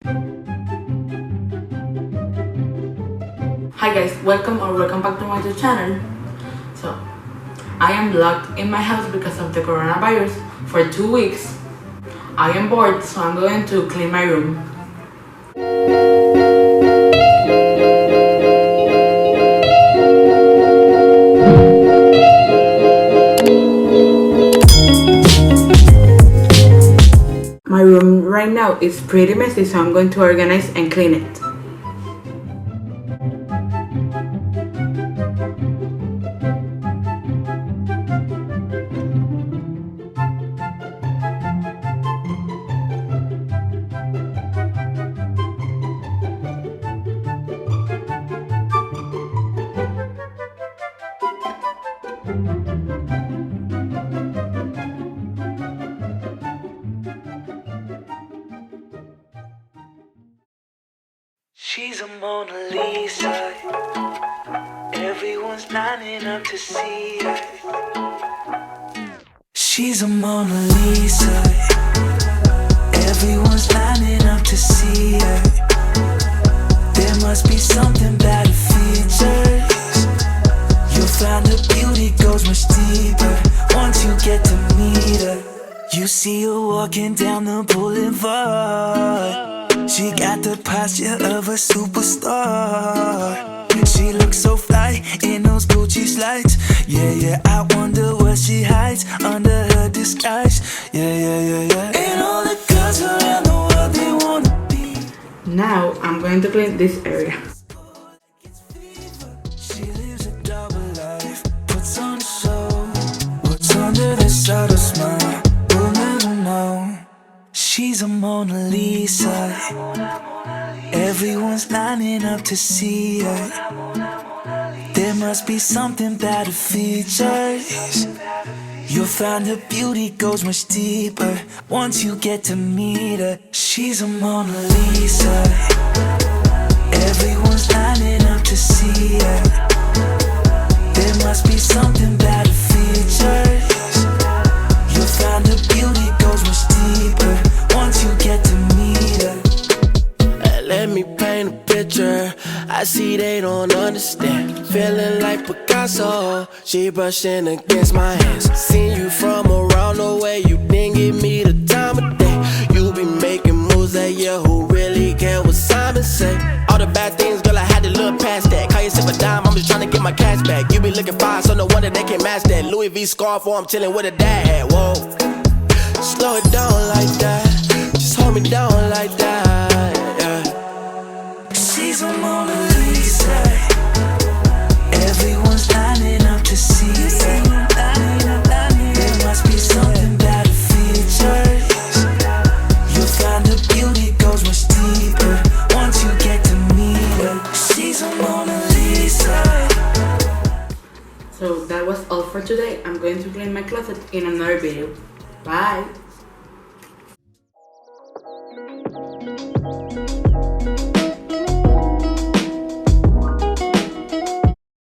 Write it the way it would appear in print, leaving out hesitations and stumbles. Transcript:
Hi guys, welcome back to my YouTube channel. So, I am locked in my house because of the coronavirus for 2 weeks. I am bored, so I'm going to clean my room. My room right now is pretty messy, so I'm going to organize and clean it. She's a Mona Lisa. Everyone's lining up to see her. She's a Mona Lisa. Everyone's lining up to see her. There must be something about her features. You'll find her beauty goes much deeper once you get to meet her. You see her walking down the boulevard. She got the posture of a superstar. She looks so fly in those Gucci slides. Yeah, I wonder what she hides under her disguise. Yeah. And all the girls around the world, they wanna be. Now I'm going to clean this area. She lives a double life, puts on a show. What's under the subtle smile, we'll never know. She's a Mona Lisa. Everyone's lining up to see her. There must be something about her features. You'll find her beauty goes much deeper once you get to meet her. She's a Mona Lisa. Everyone's lining up to see her. There must be something about her features. You'll find her beauty goes much deeper once you get to meet her. Let me paint a picture. I see they don't understand. Feeling like Picasso. She brushing against my hands. Seen you from around the way. You didn't give me the time of day. You be making moves that year. Who really care what Simon say? All the bad things, girl, I had to look past that. Call yourself a dime, I'm just trying to get my cash back. You be looking fine, so no wonder they can't match that. Louis V scarf, or I'm chilling with a dad. Whoa, slow it down like that. Just hold me down like that. She's a Mona Lisa. Everyone's lining up to see her. There must be something about her features. You'll find her beauty goes much deeper once you get to meet her. She's a Mona Lisa. So that was all for today. I'm going to clean my closet in another video. Bye!